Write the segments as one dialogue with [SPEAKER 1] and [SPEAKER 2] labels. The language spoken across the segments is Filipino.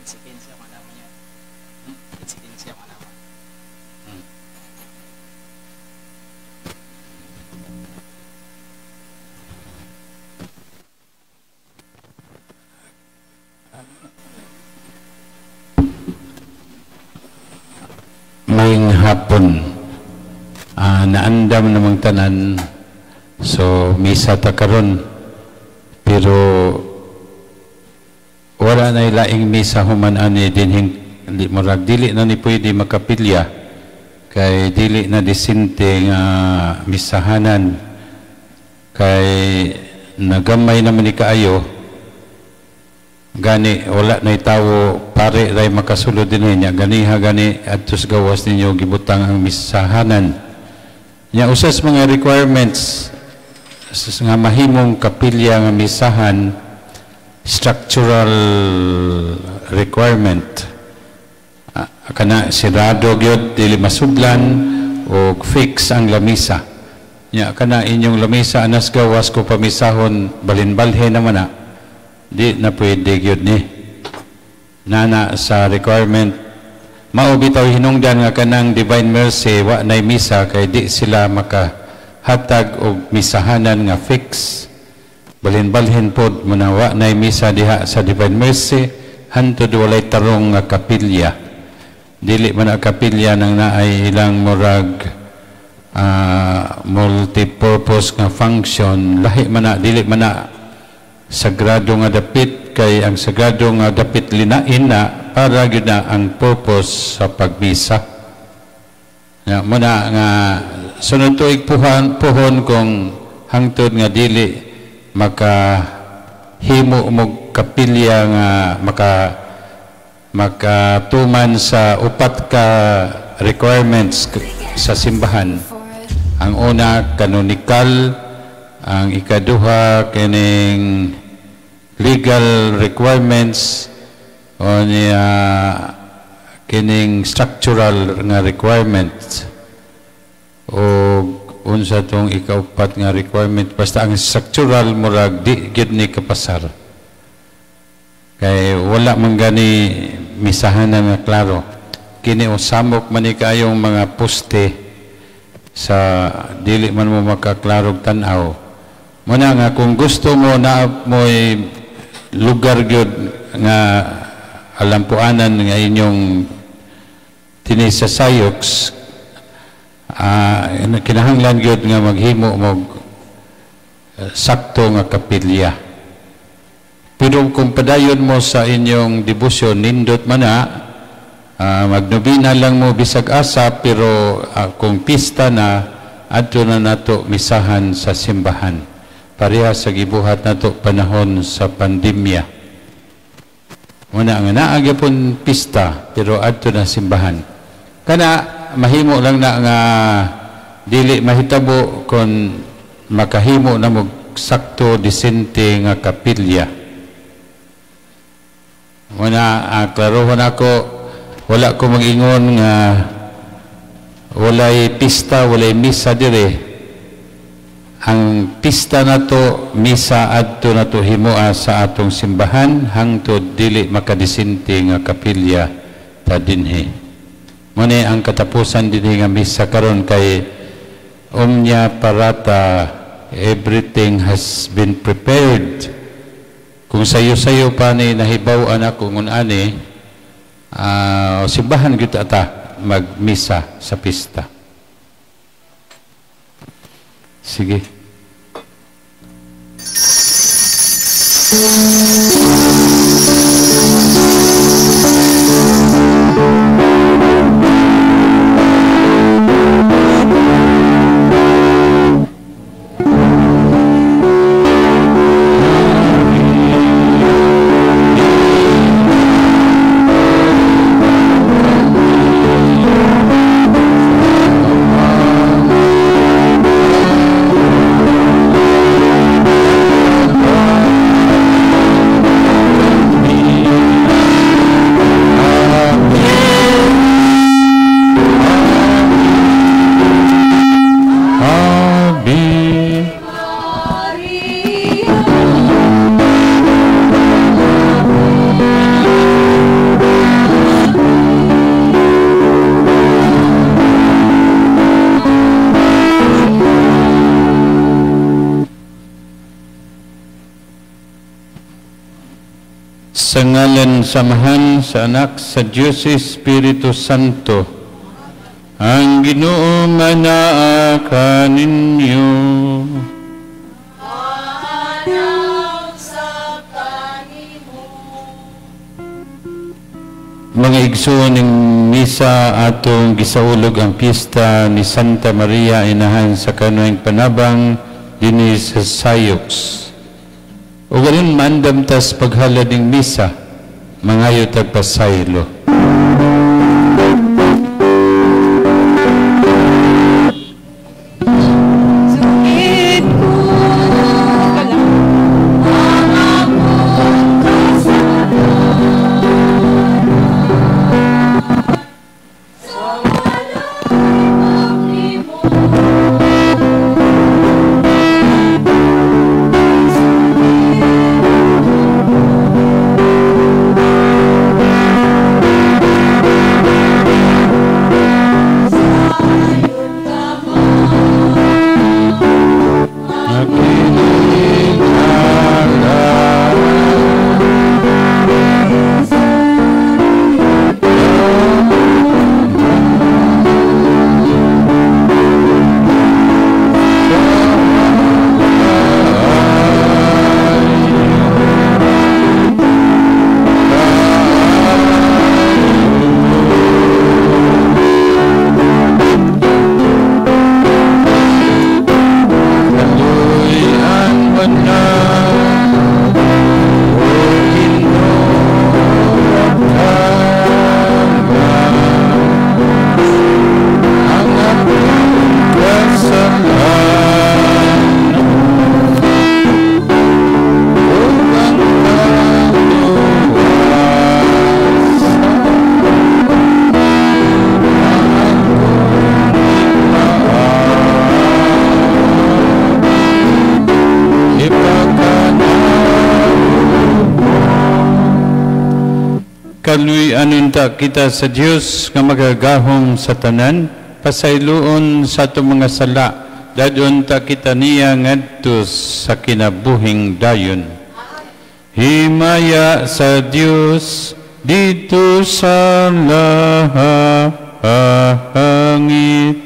[SPEAKER 1] Insidensya mga naman yan. Insidensya mga naman.
[SPEAKER 2] Maying hapon, naandam namang tanan, so misa ta karon, pero wala na ilaing misa human ani dinhing murag dili na ni pwede makapilya kay dili na disinte nga misahanan kay nagamay naman ni kaayo gani wala na itawo pare ray makasulod din niya ganiha gani adtos gawas ninyo gibutang ang misahanan nya usas mga requirements nga mahimong kapilya nga misahan structural requirement kana sirado gyud dili masudlan o fix ang lamisa nya kana inyong lamisa anas gawas ko pamisahon balhin-balhin naman na di na pwede gyud ni nana sa requirement mao bitaw hinungdan nga kanang divine mercy wa nay misa kay di sila makahatag og misahanan nga fix balhin-balhin pod munawa na misa diha sa divine mercy hantod walay tarong nga kapilya dili man ang kapilya nang naay ilang murag multi-purpose nga function lahi man na dili man na sagrado nga dapit kay ang sagrado nga dapit linain na para gyud na ang purpose sa pagmisa muna nga sunod tuig puhon kung hangtod nga dili makahimo mo kapilya nga makatuman sa upat ka requirements sa simbahan. Ang una canonical, ang ikaduha kining legal requirements o niya kining structural nga requirements o unsa tong ikaupat nga requirement basta ang structural murag di gid ni kapasar kay wala man gani misahanan nga klaro kini usamok man ni kayong mga poste sa dili man mo makaklarog tan-aw muna nga kung gusto mo na mo'y lugar gyud nga alampuanan nga inyong tinisasayoks kinahanglan gyud nga maghimo mo sakto nga kapilya pero kung padayon mo sa inyong debosyon nindot man na magnobina lang mo bisag asa pero kung pista na adto na nato misahan sa simbahan pareha sa gibuhat nato panahon sa pandemya muna nga naa gyapon pista pero adto na simbahan kana mahimo lang na nga dili mahitabo kung makahimo na mo sakto disente nga kapilya muna klarohon ako wala ko mag-ingon nga walay pista walay misa dire ang pista nato misa adto nato himoa sa atong simbahan hangtod dili makadisente nga kapilya ta dinhi muna ang katapusan din nga misa karon kay omnia parata everything has been prepared kung sayo-sayo pa ni nahibaw-an ako ngun ani simbahan gyud ata magmisa sa pista sige ngalan sa Amahan, sa Anak, sa Diyos Espiritu Santo, ang Ginoo nga naa kaninyo. Mga igsoon ng misa atong gisaulog ang piyesta ni Santa Maria inahan sa kanoing panabang dinhi sa Sayux. O ganin maandam tas paghalad ng misa, mangayo tagpasaylo. Kaluy-aninta kita sa Dios nga magagahom sa tanan, pasayloon sa atong mga sala, dadon ta kita niya ngadto sa kinabuhing dayon. Himaya sa Dios dito sa langit.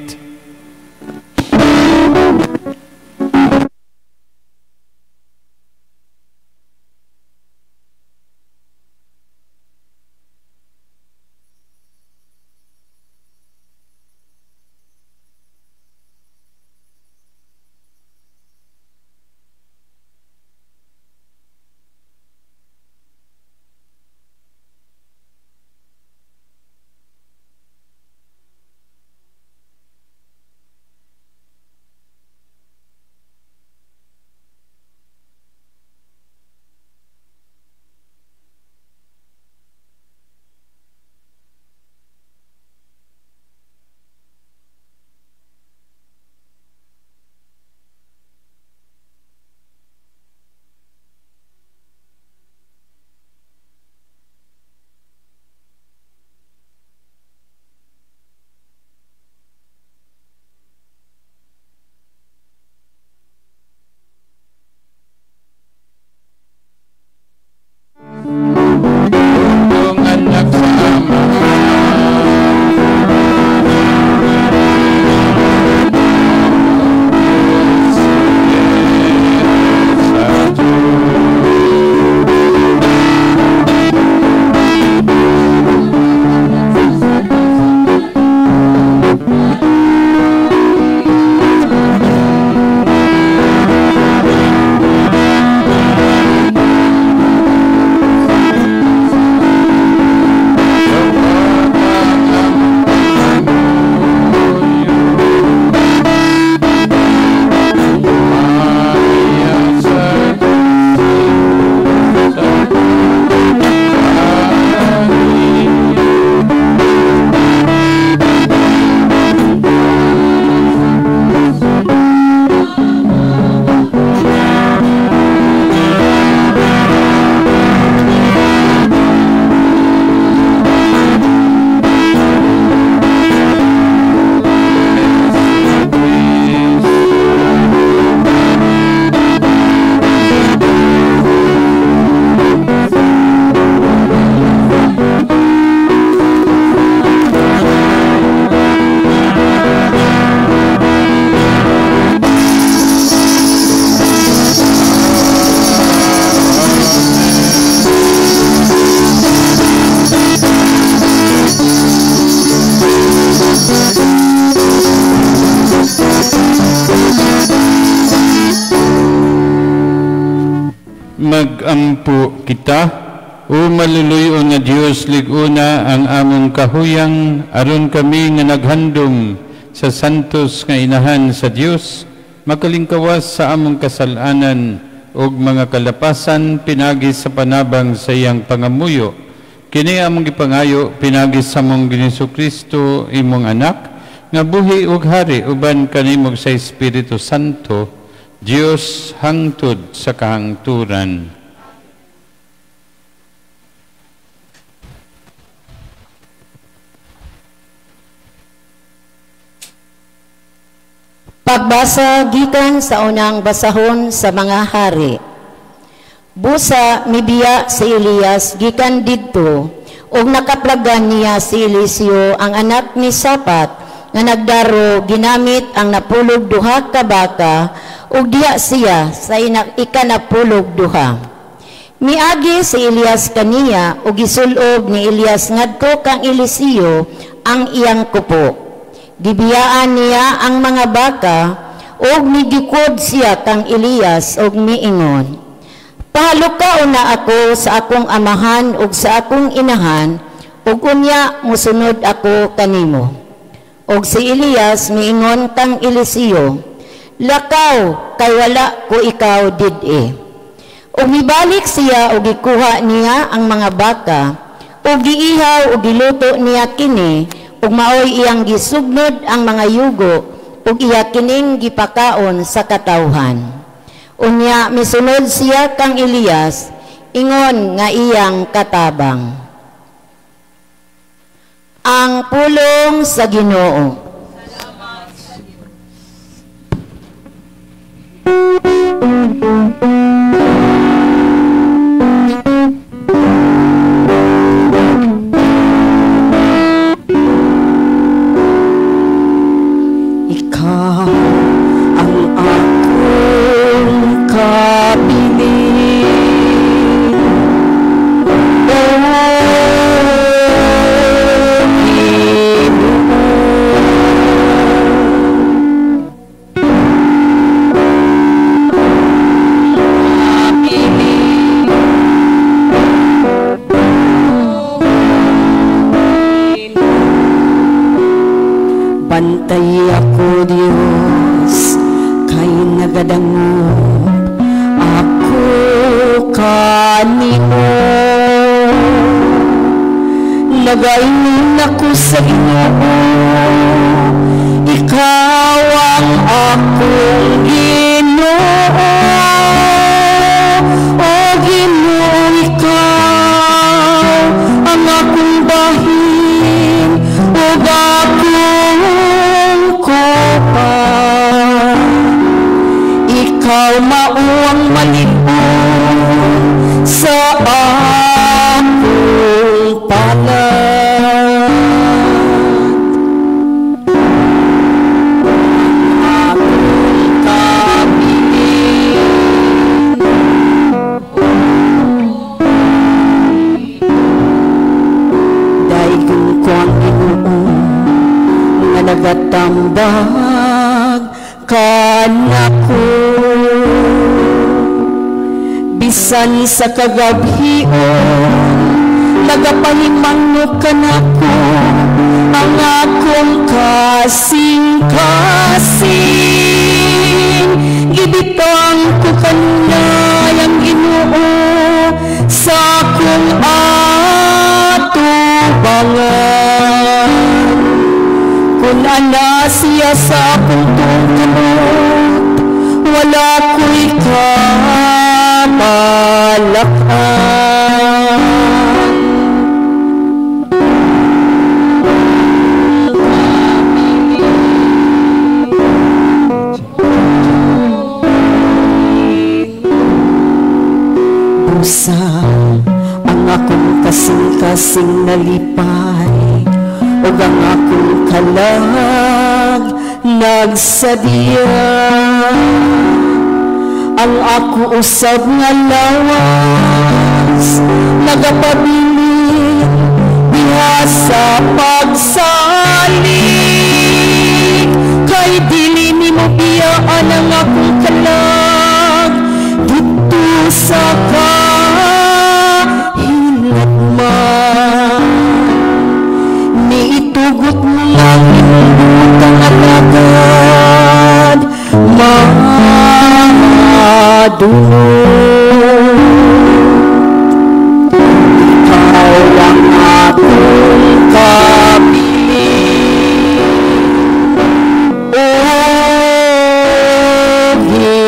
[SPEAKER 2] ampo kita, o maluluyon nga Dios liguna ang among kahuyang aron kami nga naghandom sa santos nga inahan sa Dios, makalingkawas sa among kasalanan ug mga kalapasan pinagi sa panabang sa iyang pangamuyo. Kini among gipangayo pinagi sa among Jesucristo imong anak nga buhi ug hari uban kanimog sa Espiritu Santo, Dios hangtod sa kahangturan.
[SPEAKER 3] Pagbasa gikan sa unang basahon sa mga hari. Busa mibiya si Elias gikan didto ug nakaplagan niya si Eliseo ang anak ni Sapat nga nagdaro ginamit ang napulog duha ka baka ug diha siya sa ikanapulog duha. Miagi si Elias kaniya ug gisulob ni Elias ngadto kang Eliseo ang iyang kupo. Gibiyaan niya ang mga baka ug migikod siya kang Elias ug miingon, "Pahalukaw na ako sa akong amahan ug sa akong inahan ug unya musunod ako kanimo." Ug si Elias miingon kang Eliseo, "Lakaw kay wala ko ikaw did-e." Ug mibalik siya ug gikuha niya ang mga baka ug giihaw ug giluto niya kini ug maoy iyang gisugnod ang mga yugo ug iya kining gipakaon sa katawhan. Unya misunod siya kang Elias ingon nga iyang katabang. Ang pulong sa Ginoo.
[SPEAKER 4] Bantay ako, Diyos, kay nagadangog ako kanimo. Nagaingin ako sa Ginoo, ikaw ang akong Ginoo. O Ginoo, ikaw ang akong bahin, o akong kopan. Ikaw mauang malibon sa akong palad. Akong kabilin, daigon ko ang Ginoo nga nagatambag kanako. Bisan sa kagabhion nagapahimangno kanako ang akong kasing-kasing. Gibitang ko kanayang Ginoo sa akong atubangan. Kung ana siya sa akong tungkulot, wala ko'y kapalakan. Busa ang akong kasing-kasing nalipay, ug ang akong kalag nagsadya. Ang ako usab nga lawas nagapabilin diha sa pagsalig. Kay dili nimo biyaan ang akong kalag dito sa madulog. Ikaw ang akong kapiling, O Ginoo.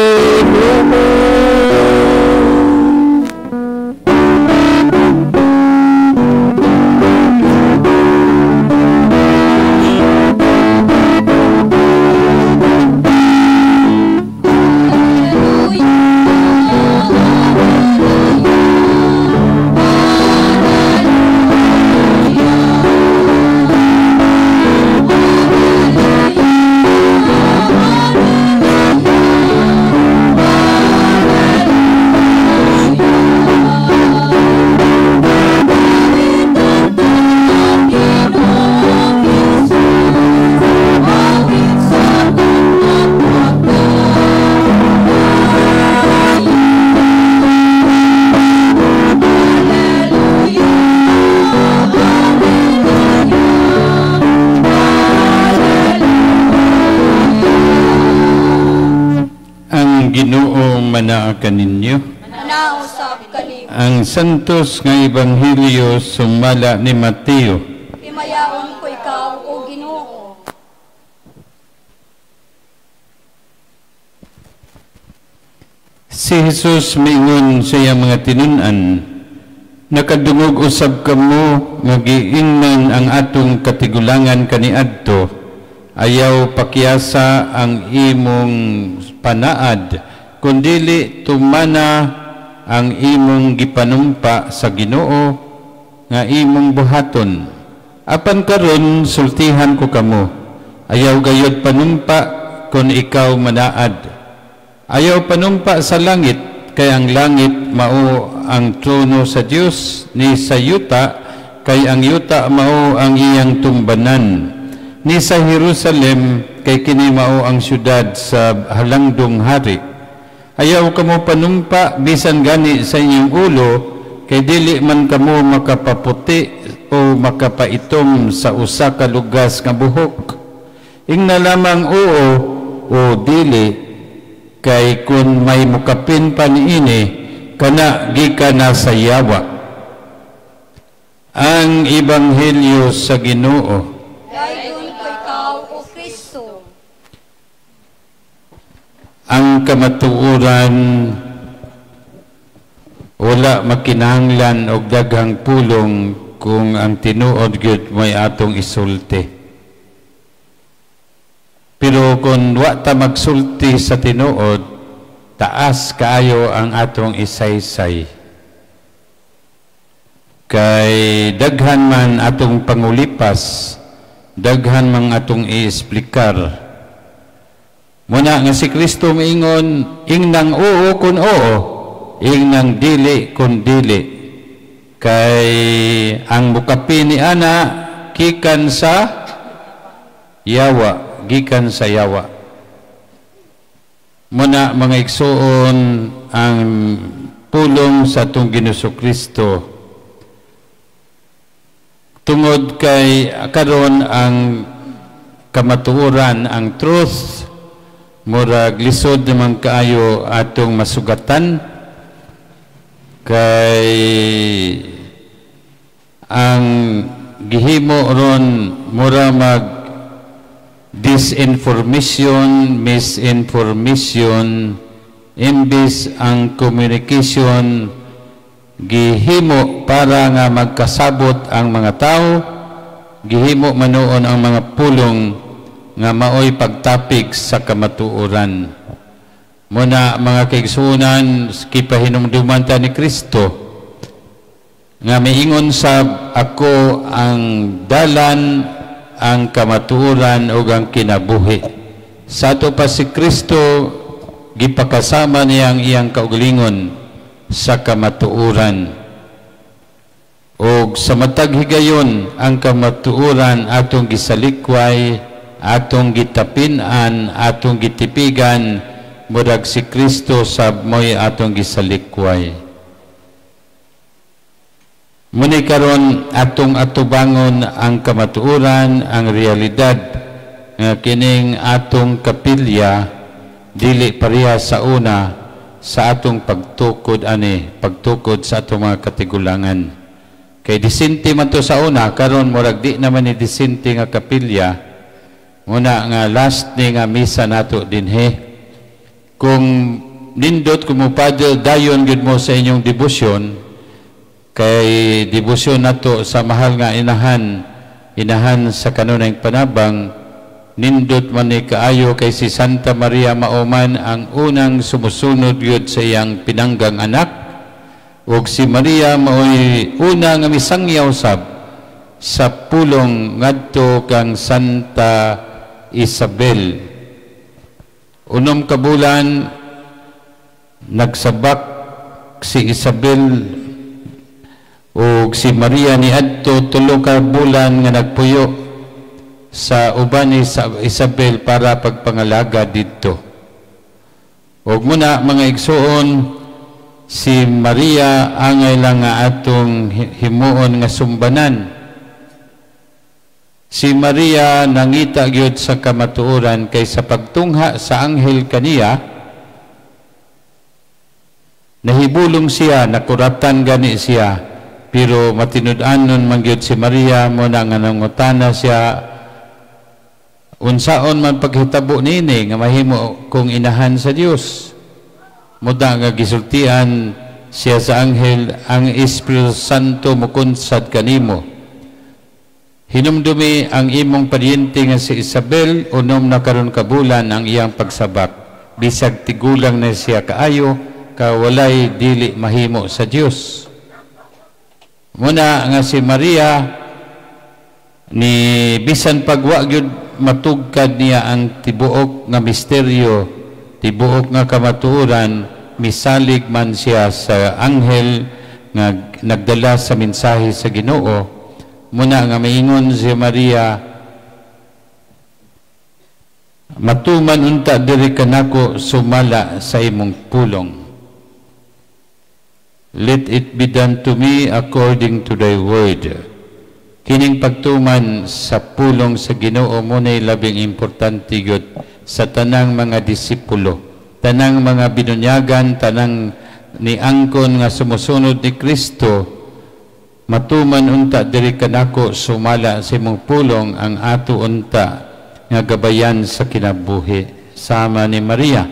[SPEAKER 2] Ginoo manaa ninyo.
[SPEAKER 5] Manausap kanimo.
[SPEAKER 2] Ang santos nga ebanghelyo sumala ni Mateo.
[SPEAKER 5] Himayaon ko ikaw, O Ginoo.
[SPEAKER 2] Si Jesus miingon sa iyang mga tinun-an, nakadungog usab kamo nga giingnan ang atong katigulangan kaniadto, ayaw pakyasa ang imong panaad, kundili tumana ang imong gipanumpa sa Ginoo nga imong buhaton. Apan karon sultihan ko kamo, ayaw gayud panumpa kun ikaw manaad. Ayaw panumpa sa langit, kay ang langit mao ang trono sa Dios, ni sa yuta kay ang yuta mao ang iyang tumbanan. Ni sa Jerusalem kay kini mao ang syudad sa halangdong hari. Ayaw kamo panumpa bisan gani sa inyong ulo, kay dili man kamo makapaputi o makapaitom sa usa ka lugas nga buhok. Ingna lamang oo o dili, kay kun may mukapin pa niini kana gikan na sa yawa. Ang ebanghelyo sa Ginoo.
[SPEAKER 5] Dayon ko ikaw, O Kristo.
[SPEAKER 2] Ang kamatuoran wala makinahanglan og daghang pulong kung ang tinuod gyud may atong isulti. Pero kung wa ta magsulti sa tinuod, taas kaayo ang atong isaysay. Kay daghan man atong pangulipas, daghan man atong iesplikar. Muna nga si Kristo maingon, ingnang oo kun oo, ingnang dili kun dili. Kay ang bukapin ni ana gikan sa yawa, gikan sa yawa. Muna mga igsoon ang pulong sa atong Ginoo Kristo. Tungod kay karon ang kamatuoran, ang truth, murag lisod naman kaayo atong masugatan, kay ang gihimo ron mura mag disinformation, misinformation, imbis ang communication gihimo para nga magkasabot ang mga tao, gihimo manoon ang mga pulong nga maoy pagtapig sa kamatuoran. Muna mga kaigsunan, kipahinumduman ta ni Kristo nga miingon sab, ako ang dalan, ang kamatuoran ug ang kinabuhi. Sa ato pa si Kristo gipakasama niya ang iyang kaugalingon sa kamatuoran. O sa matag higayon ang kamatuoran atong gisalikway, atong gitapinan, atong gitipigan, murag si Kristo sab moy atong gisalikway. Muni karon atong atubangon ang kamatuoran, ang realidad nga kining atong kapilya dili pareha sa una sa atong pagtukod pagtukod sa atong mga katigulangan. Kay disente man to sa una, karon murag di naman ni disente nga kapilya. Muna nga last ni nga misa nato dinhi. Kung nindot kumupadel dayon gid mo sa inyong debosyon, kay debosyon nato sa mahal nga inahan sa kanunayng panabang, nindot man ni kaayo kay si Santa Maria Maoman ang unang sumusunod yun sa iyang pinanggang anak, ug si Maria maoy una nga misangyaw sa pulong ngadto kang Santa Isabel. Unom ka bulan nagsabak si Isabel ug si Maria niadto tulo ka bulan nga nagpuyo sa uban ni Isabel para pagpangalaga didto. Ug muna mga igsuon, si Maria angay lang nga atong himuon nga sumbanan. Si Maria nangita gyud sa kamatuoran kay sa pagtungha sa anghel kaniya, nahibulong siya, nakuratan gani siya, pero matinud-anon man gyud si Maria mo na nga nangutana siya unsaon man paghitabo nini nga mahimo kung inahan sa Dios. Muda nga gisultian siya sa anghel, ang Espiritu Santo mukunsad kanimo. Hinumdumi ang imong paryente nga si Isabel, unom na karon ka bulan ang iyang pagsabak. Bisag tigulang na siya kaayo, kawalay dili mahimo sa Dios. Muna nga si Maria ni bisan pagwa gyud matugkad niya ang tibuok nga misteryo, tibuok nga kamatuoran, misalig man siya sa anghel nga nagdala sa mensahe sa Ginoo. Muna nga maingon si Maria, matuman unta diri kanako sumala sa imong pulong. Let it be done to me according to thy word. Kining pagtuman sa pulong sa Ginoo mo na labing importante gyud sa tanang mga disipulo, tanang mga binunyagan, tanang ni angkon nga sumusunod ni Kristo. Matuman unta diri kanako sumala sa imong pulong, ang ato unta nga gabayan sa kinabuhi sama ni Maria.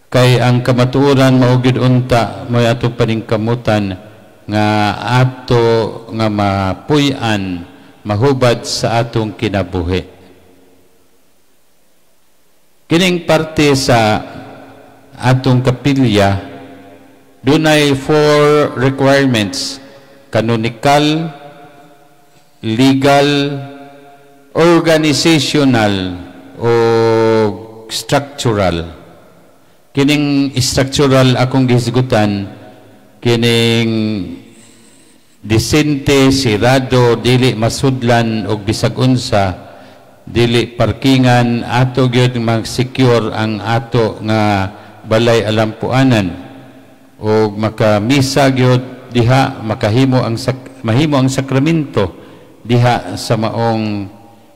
[SPEAKER 2] Kay ang kamatuoran maugid unta may ato paningkamutan nga ato nga mapuy-an mahubad sa atong kinabuhi. Kining parte sa atong kapilya, dunay 4 requirements: canonical, legal, organizational, o structural. Kining structural akong gisgutan, kining disente, sirado, dili masudlan og bisag unsa, dili parkingan, ato gyud mag-secure ang ato nga balay alampuanan, og makamisa gyud diha, mahimo ang sakramento diha sa maong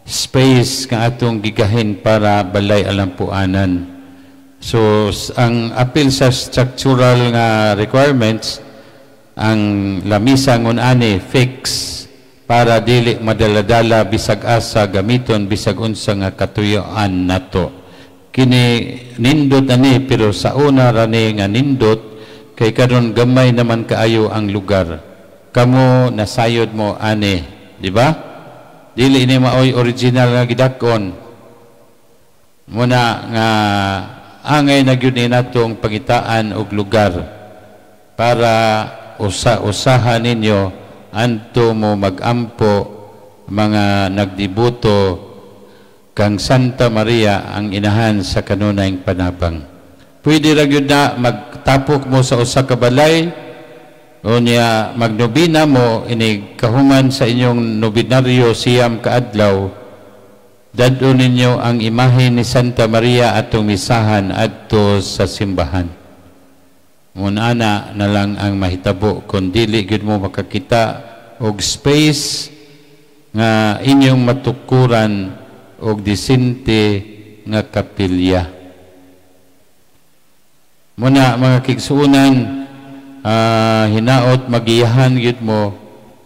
[SPEAKER 2] space nga atong gigahin para balay alampuanan. So ang apil sa structural nga requirements, ang lamisa ngun ani fix para dili madaladala bisag asa gamiton bisag unsa nga katuyoan nato. Kini nindot ani, pero sa una rani nga nindot kay karon gamay naman kaayo ang lugar. Kamo nasayod mo ani, di ba? Dili ini maoy original nga gidakon. Muna nga angay na gyud ni natong pangitaan og lugar para usahan ninyo anto mo magampo mga nagdibuto kang Santa Maria ang inahan sa kanunayng panabang. Pwede ra gyud na magtapok mo sa usa ka balay o niya magnobina mo ini kahuman sa inyong nobinaryo siyam kaadlaw. Dadon ninyo ang imahe ni Santa Maria atong misahan adto sa simbahan. Munana na lang ang mahitabo kung dili gyud mo makakita og space nga inyong matukuran og disente nga kapilya. Muna mga kigsuunan, hinaot magiyahan yun mo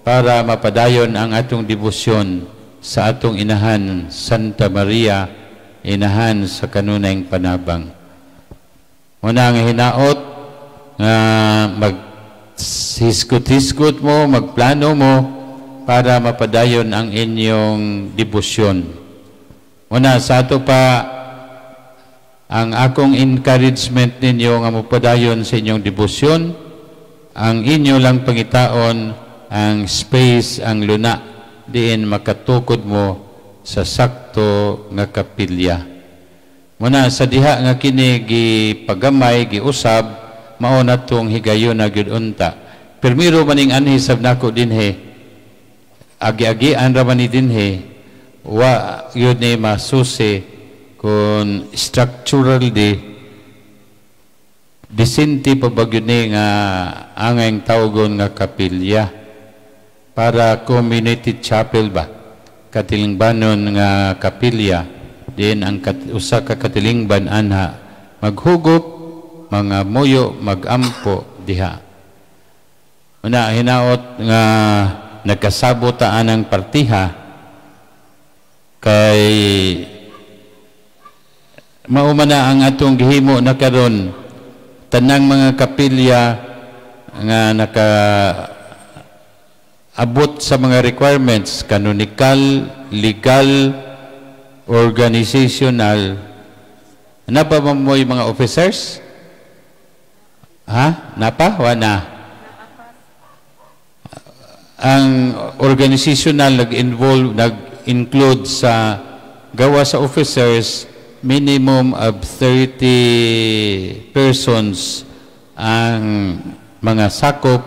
[SPEAKER 2] para mapadayon ang atong debosyon sa atong inahan Santa Maria, inahan sa kanunayng panabang. Muna ang hinaot nga maghiskot-hiskot mo, magplano mo para mapadayon ang inyong debosyon. Muna sa ato pa, ang akong encouragement ninyo nga mapadayon sa inyong debosyon, ang inyo lang pangitaon, ang space, ang luna, diin makatukod mo sa sakto nga kapilya. Muna sa diha nga kini gipagamay, giusab, mao na tong higayon na gyud unta. Permiro maning anhi sab nako dinhe, agi-agian ra man ni dinhe, wa yun ni masusi kung structural disinti pa bagyo ni nga angay tawgon nga kapilya para community chapel ba, katilingbanon nga kapilya, din ang usa ka katilingban anha maghugop, mga muyo, magampo diha. Una hinaot nga nagkasabot ang partiha kay maumana ang atong gihimo na karon, tanang mga kapilya nga abot sa mga requirements, canonical, legal, organizational. Napa mo yung mga officers? Ha? Napa? Wana? Ang organizational nag-include sa gawa sa officers, minimum of 30 persons ang mga sakop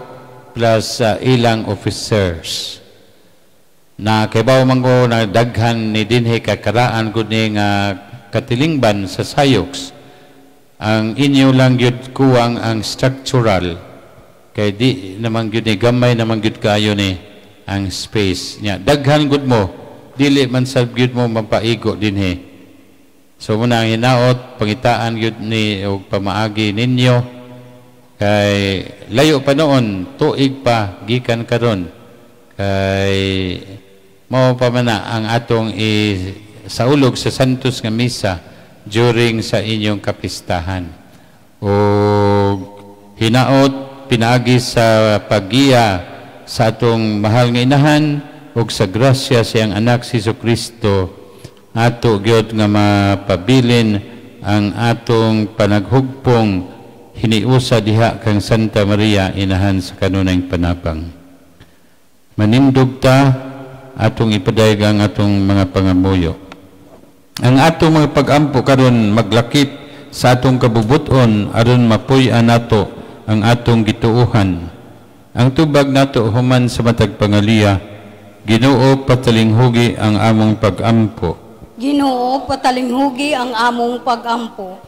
[SPEAKER 2] plus ilang officers. Na kaybaw manggo na daghan ni dinhi kakaraan gud ni nga katilingban sa sayoks. Ang inyo lang yun kuwang ang structural, kay di naman yun ni gamay naman yun kayo ni ang space niya. Daghan gud mo, dili man sa yun mo mapaigo din he. So muna ang hinaot, pangitaan yun ni o pamaagi ninyo, kay layo pa noon, tuig pa, gikan karon, kay mao pa man ang atong saulog sa Santos nga Misa during sa inyong kapistahan. O hinaot, pinaagi sa paggiya sa atong mahal nga inahan ug sa grasya siyang anak si Jesucristo, ato gyud nga mapabilin ang atong panaghugpong hiniusa diha kang Santa Maria, inahan sa kanunayng panabang. Manindog ta atong ipadayag ang atong mga pangamuyo. Ang atong mga pag-ampo karon maglakip sa atong kabubuton aron mapuy-an nato ang atong gituuhan. Ang tubag nato human sa matag pangaliya, Ginoo patalinghugi ang among pag-ampo.
[SPEAKER 5] Ginoo patalinghugi ang among pag-ampo.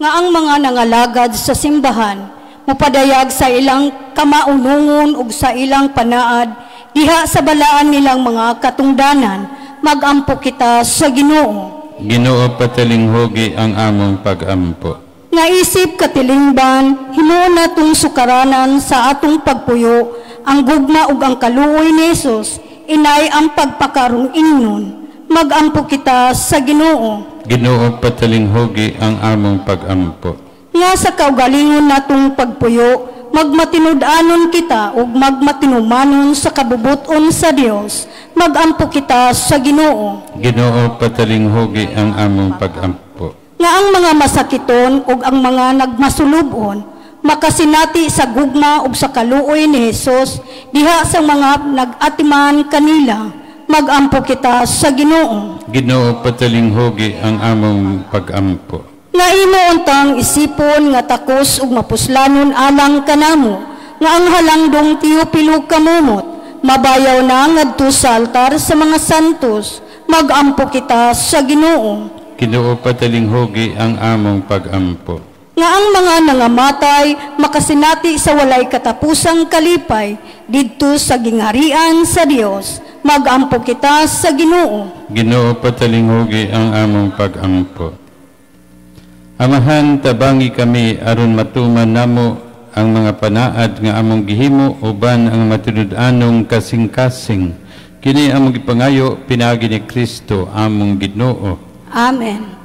[SPEAKER 5] Nga ang mga nangalagad sa simbahan mopadayag sa ilang kamaunungon ug sa ilang panaad diha sa balaan nilang mga katungdanan, magampo kita sa Ginoo.
[SPEAKER 2] Ginoo patalinghugi ang among pag-ampo.
[SPEAKER 5] Nga isip katilingban, himuon natong sukaranan sa atong pagpuyo ang gugma ug ang kaluoy ni Jesus, inay ang pagpakarong ingnon. Magampo kita sa Ginoo.
[SPEAKER 2] Ginoo patalinghugi ang among pag-ampo.
[SPEAKER 5] Nga sa kaugalingon natong pagpuyo, magmatinud-anon kita ug magmatinumanon sa kabubuton sa Dios. Magampo kita sa Ginoo.
[SPEAKER 2] Ginoo patalinghugi ang among pag-ampo.
[SPEAKER 5] Nga ang mga masakiton ug ang mga nagmasulubon makasinati sa gugma ug sa kaluoy ni Jesus diha sa mga nag-atiman kanila. Magampo kita sa Ginoo.
[SPEAKER 2] Ginoo patalinghugi ang among pag-ampo.
[SPEAKER 5] Nga imo untang isipon nga takos ug mapuslanon alang kanamo nga ang halangdong Teopilo kamumot mabayaw na ngadto sa altar sa mga santos. Magampo kita sa Ginoo.
[SPEAKER 2] Ginoo patalinghugi ang among pag-ampo.
[SPEAKER 5] Nga ang mga nangamatay makasinati sa walay katapusang kalipay didto sa gingharian sa Dios. Magampo kita sa Ginoo.
[SPEAKER 2] Ginoo patalinghugi ang among pag-ampo. Amahan, tabangi kami aron matuman namo ang mga panaad nga among gihimo uban ang matunud-anong kasing-kasing. Kini among gipangayo pinaagi ni Kristo among Ginoo.
[SPEAKER 5] Amen.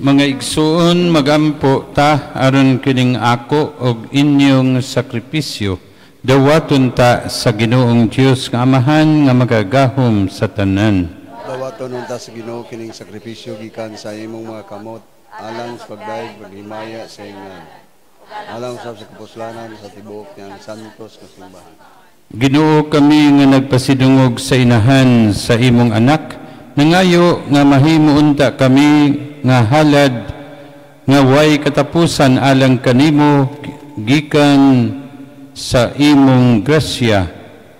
[SPEAKER 2] Mga igsuon, magampo ta aron kining ako og inyong sakripisyo. Dawaton ta sa Ginoong Dios nga Amahan nga magagahom sa tanan.
[SPEAKER 6] Dawaton ta sa Ginoo kining sakripisyo gikan sa imong mga kamot alang sa pagdayeg paghimaya sa ingan. Alang sa kapuslanan sa tibuok niyang santos nga simbahan.
[SPEAKER 2] Ginoo, kami nga nagpasidungog sa inahan sa imong anak, nangayo nga mahimo unta kami nga halad nga way katapusan alang kanimo gikan sa imong grasya.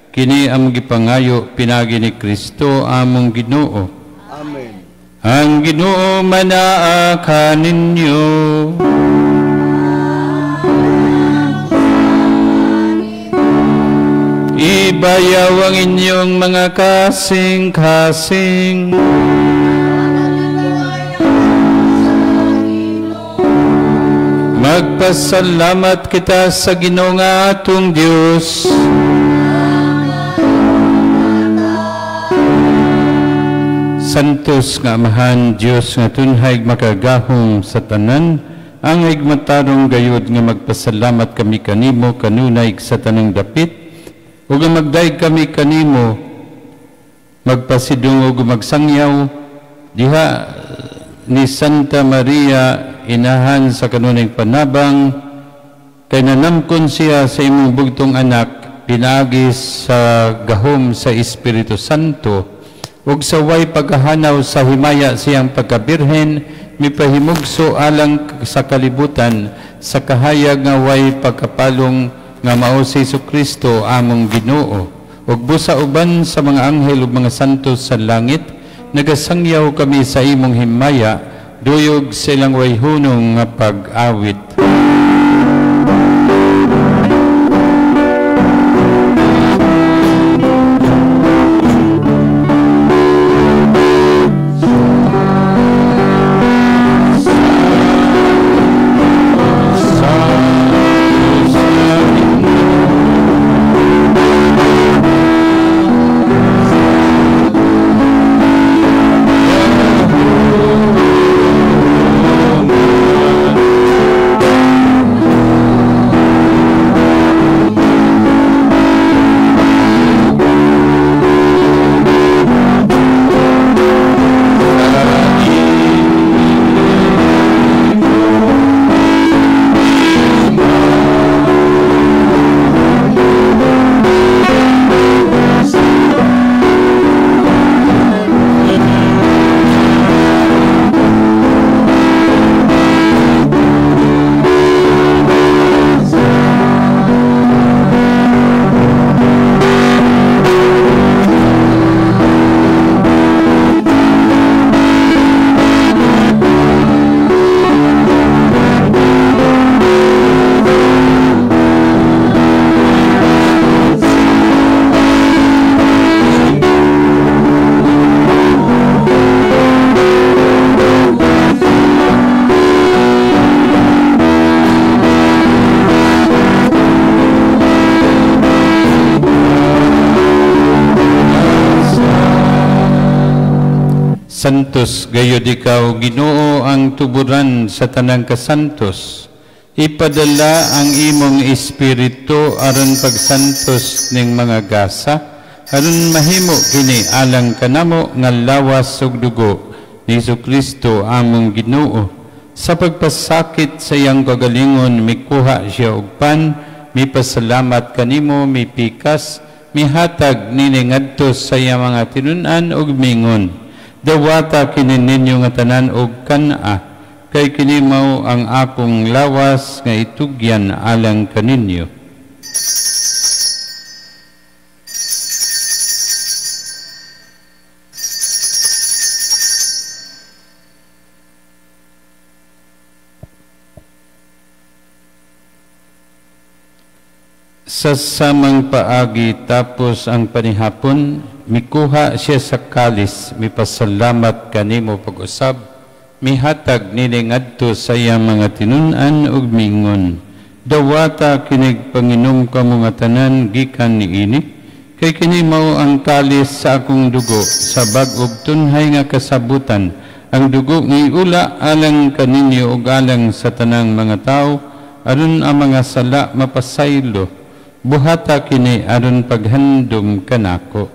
[SPEAKER 2] Kini ang gipangayo pinagi ni Kristo among Ginoo.
[SPEAKER 6] Amen.
[SPEAKER 2] Ang Ginoo manaa kaninyo. Ibayaw ang inyong mga kasing-kasing. Magpasalamat kita sa Ginoo nga atong Dios. Santos nga Amahan, Dios nga tunhay makagahom sa tanan, ang higmatarong gayud nga magpasalamat kami kanimo kanunay sa tanang dapit, ug magdayeg kami kanimo magpasidungog magsangyaw diha ni Santa Maria, inahan sa kanunay panabang, kay nanamkon siya sa imong bugtong anak, pinagis sa gahom sa Espiritu Santo, ug sa way paghahanaw sa himaya siyang pagkabirhen, mipahimugso alang sa kalibutan, sa kahayag nga way pagkapalong nga mao si Jesucristo among Ginoo, ug busa uban sa mga anghel ug mga santos sa langit, nagasangyaw kami sa imong himaya, duyog silang way hunong nga pag-awit. Santos gayud ikaw, Ginoo, ang tuburan sa tanang kasantos. Ipadala ang imong espiritu aron pagsantos ning mga gasa, aron mahimo kini alang kanamo nga lawas ug dugo ni Jesucristo among Ginoo. Sa pagpasakit sa iyang kagalingon, mikuha siya og pan, mipasalamat kanimo, mipikas, mihatag nini ngadto sa iyang mga tinun-an ug mingon, dawata kini ninyo nga tanan og kana, kay kini mao ang akong lawas nga itugyan alang kaninyo. Sa samang paagi tapos ang panihapon, mikuha siya sa kalis, mipasalamat kanimo pag-usab, mihatag nini ngadto sa iyang mga tinun-an ug mingon, dawata kinig Panginom ka mga tanan gikan niini, kay kini mao ang kalis sa akong dugo, sa bag-og tunhay nga kasabutan, ang dugo nga iula alang kaninyo ug alang sa tanang mga tao, aron ang mga sala mapasaylo. Buhata kini aron paghandom kanako.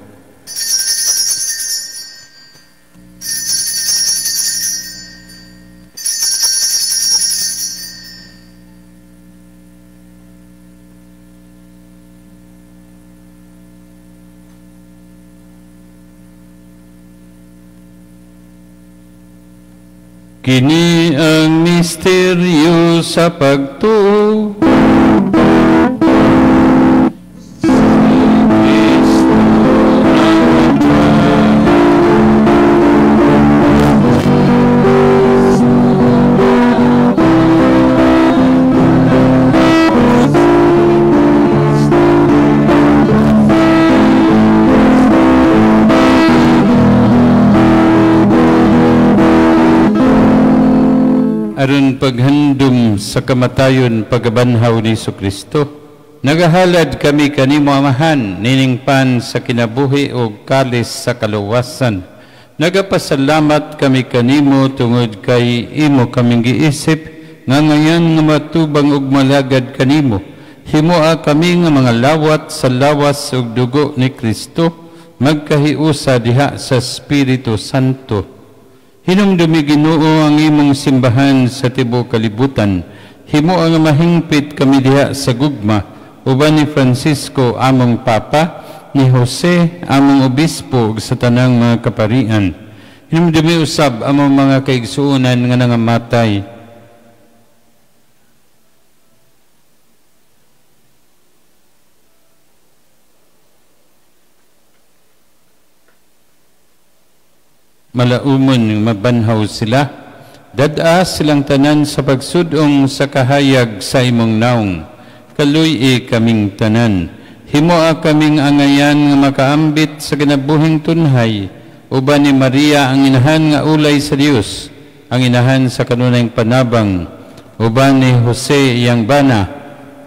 [SPEAKER 2] Kini ang misteryo sa pagtuo. Aron paghandom sa kamatayon pagabanhaw ni Jesucristo, nagahalad kami kanimo amahan, nining pan sa kinabuhi o kalis sa kaluwasan. Nagapasalamat kami kanimo tungod kay imo kaming giisip, nga ngayon nga matubang ug malagad kanimo. Himoa kami nga mga lawat sa lawas ug dugo ni Kristo, magkahiusa diha sa Espiritu Santo. Hinumdumi Ginoo ang imong simbahan sa tibuok kalibutan. Himo ang mahingpit kami diha sa gugma, uban ni Francisco among Papa, ni Jose among Obispo ug sa tanang mga kaparian. Hinumdumi usab among mga kaigsuonan nga nangamatay. Malaumon mabanhaw sila, dada silang tanan sa pagsudong sa kahayag sa imong naong, kaluy kaming tanan. Himoa kaming angayan nga makaambit sa kinabuhing tunhay, uban ni Maria ang inahan nga ulay sa Dios, ang inahan sa kanunayng panabang, uban ni Jose iyang bana,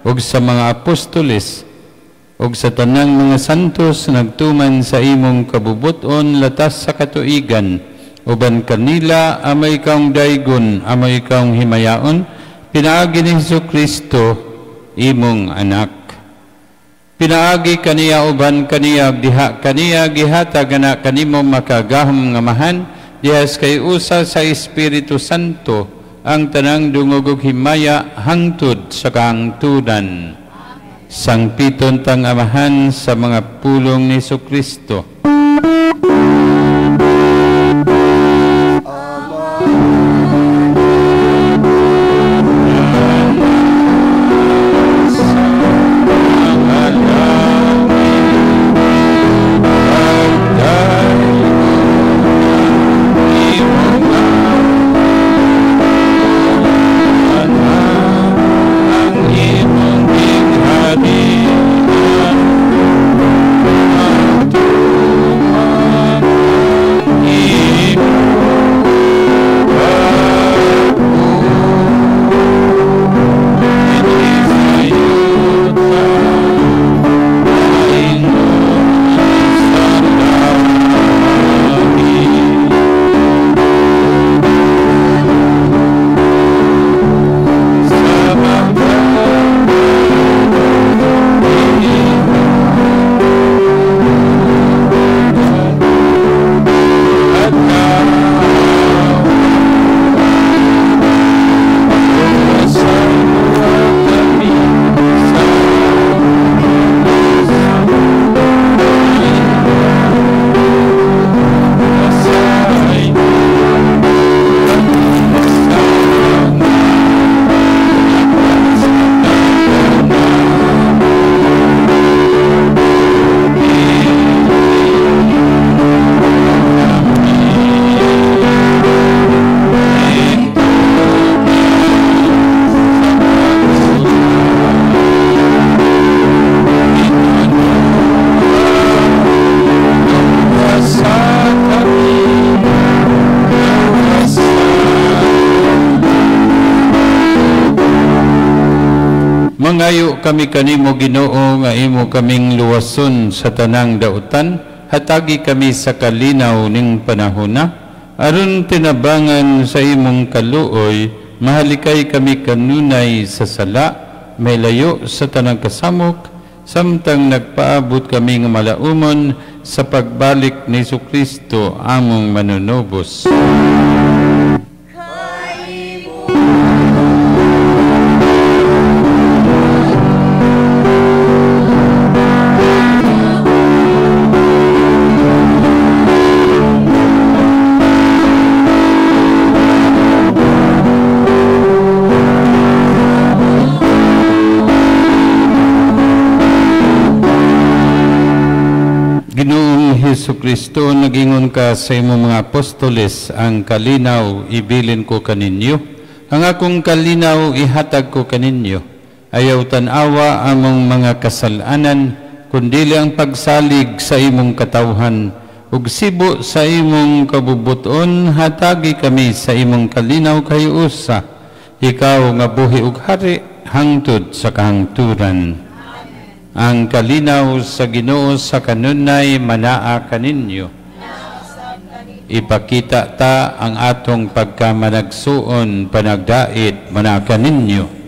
[SPEAKER 2] ug sa mga apostoles, ug sa tanang mga santos nagtuman sa imong kabubuton latas sa katuigan, uban kanila amay kaong daygon, amay kaong himayaon, pinaagi ni Jesucristo imong anak. Pinaagi kaniya uban kaniya diha kaniya gihatag na kanimo makagahom nga mahan, dihas kay usa sa Espiritu Santo ang tanang dungog ug himaya hangtod sa kahangtudan. Sangpiton tang amahan sa mga pulong ni Jesucristo. Nagayo kami kanimo Ginoo nga imo kaming luwason sa tanang dautan, hatagi kami sa kalinaw ning panahona, aron tinabangan sa imong kaluoy, mahalikay kami kanunay sa sala, may layo sa tanang kasamok, samtang nagpaabot kami nga malaumon sa pagbalik ni Jesu-Kristo among manunubos. Ginoong Jesu-Kristo, nagingon ka sa imong mga apostoles, ang kalinaw ibilin ko kaninyo, ang akong kalinaw ihatag ko kaninyo. Ayaw tanawa among mga kasalanan, kundili ang pagsalig sa imong katawhan, ug sibo sa imong kabubuton, hatagi kami sa imong kalinaw kay usa. Ikaw nga buhi ug hari hangtod sa kahangturan. Ang kalinaw sa Ginoo sa kanunay manaa kaninyo. Ipakita ta ang atong pagkamanagsuon panagdait manaa kaninyo.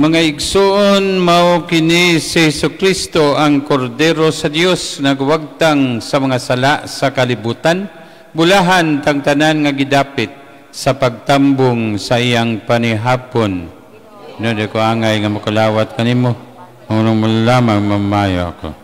[SPEAKER 2] Mga igsoon, mao kini si Jesu-Kristo ang kordero sa Dios nagwagtang sa mga sala sa kalibutan, bulahan tang tanan nga gidapit sa pagtambong sa iyang panihapon. No, di ko angay nga makulawat kanimo, unang mo lamang mamayo ako.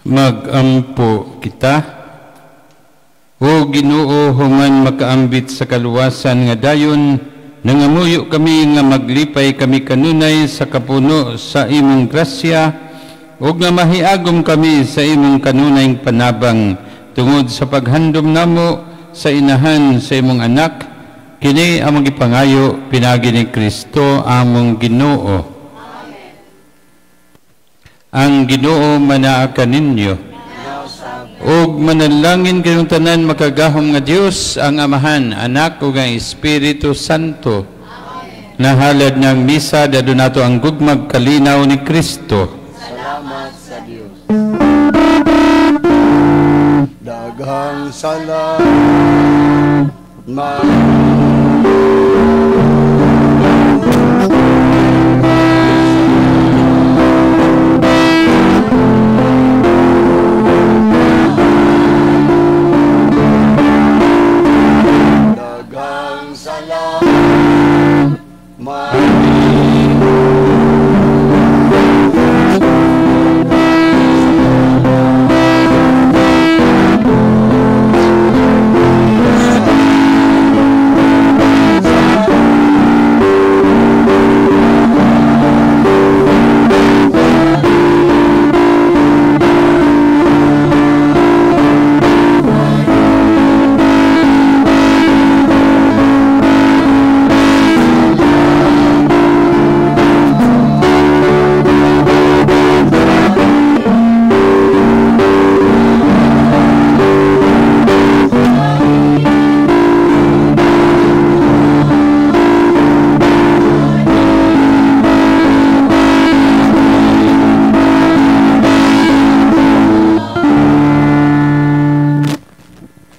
[SPEAKER 2] Magampo kita. O Ginoo, human makaambit sa kaluwasan nga dayon, nangamuyo kami nga maglipay kami kanunay sa kapuno sa imong grasya, o nga mahiagom kami sa imong kanunayng panabang tungod sa paghandom namo sa inahan sa imong anak, kini among ipangayo pinagi ni Kristo among Ginoo. Amen. Ang Ginoo manaa kaninyo. Og manalangin kayong tanan makagahom nga Dios ang Amahan, Anak ug ang Espiritu Santo. Amen. Nahalad ng misa dadto nato ang gugmag kalinaw ni Kristo.
[SPEAKER 6] Salamat sa Dios. Daghang salamat.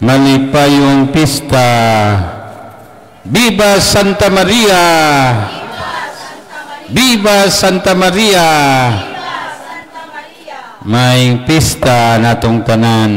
[SPEAKER 2] Malipayong pista. Viva Santa Maria! Viva Santa Maria! May pista natong tanan.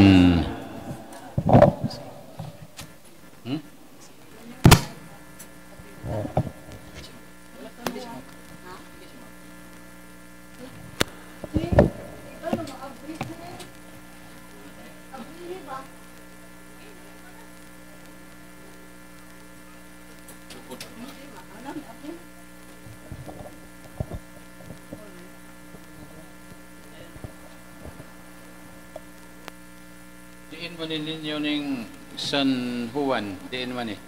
[SPEAKER 2] Diin mo ninyo ning San Juan, diin man eh.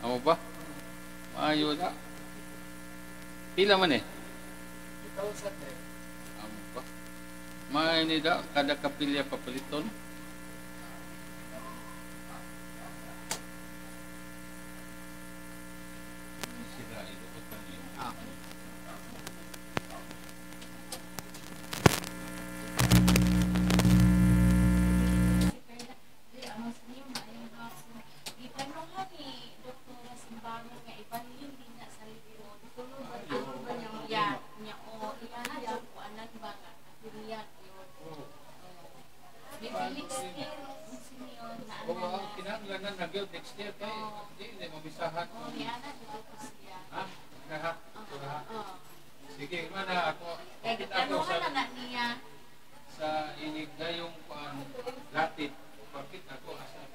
[SPEAKER 2] Amo ba? Maayo na. Pila man eh? Amo ba? Maayo ni da, kada kapilya papaliton. Kinahanglanan na gyud next year kay di mabisahan. Ha? Naha. Sige, mana ako. Ako sa inig dayong latit. Pakit ako asa